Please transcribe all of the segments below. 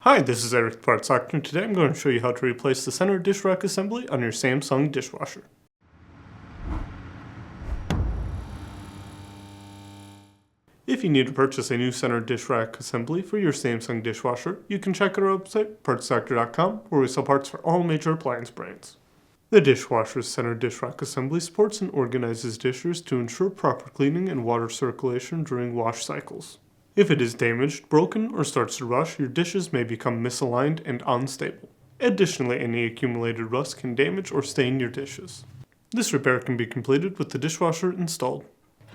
Hi, this is Eric Bartzak, and today I'm going to show you how to replace the Center Dishrack Assembly on your Samsung dishwasher. If you need to purchase a new Center Dishrack Assembly for your Samsung dishwasher, you can check out our website, partsfactor.com, where we sell parts for all major appliance brands. The dishwasher's Center Dishrack Assembly supports and organizes dishers to ensure proper cleaning and water circulation during wash cycles. If it is damaged, broken, or starts to rust, your dishes may become misaligned and unstable. Additionally, any accumulated rust can damage or stain your dishes. This repair can be completed with the dishwasher installed.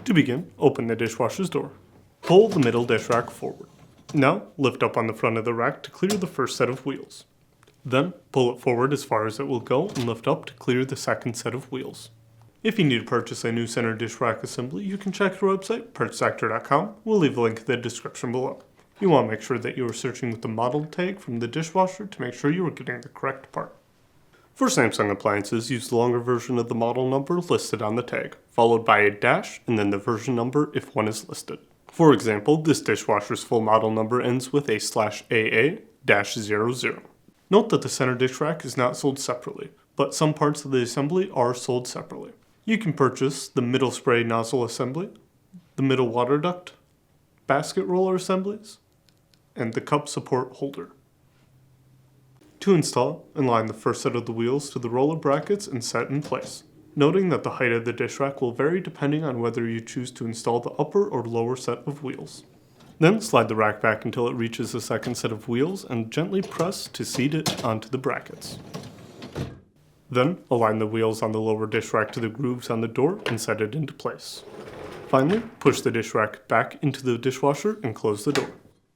To begin, open the dishwasher's door. Pull the middle dish rack forward. Now, lift up on the front of the rack to clear the first set of wheels. Then, pull it forward as far as it will go and lift up to clear the second set of wheels. If you need to purchase a new Center Dishrack Assembly, you can check our website, partsfactor.com. We'll leave a link in the description below. You want to make sure that you are searching with the model tag from the dishwasher to make sure you are getting the correct part. For Samsung appliances, use the longer version of the model number listed on the tag, followed by a dash and then the version number if one is listed. For example, this dishwasher's full model number ends with a /AA-00. Note that the Center Dish Rack is not sold separately, but some parts of the assembly are sold separately. You can purchase the middle spray nozzle assembly, the middle water duct, basket roller assemblies, and the cup support holder. To install, align the first set of the wheels to the roller brackets and set in place, noting that the height of the dish rack will vary depending on whether you choose to install the upper or lower set of wheels. Then slide the rack back until it reaches the second set of wheels and gently press to seat it onto the brackets. Then, align the wheels on the lower dish rack to the grooves on the door and set it into place. Finally, push the dish rack back into the dishwasher and close the door.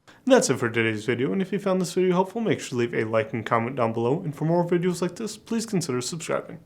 And that's it for today's video, and if you found this video helpful, make sure to leave a like and comment down below, and for more videos like this, please consider subscribing.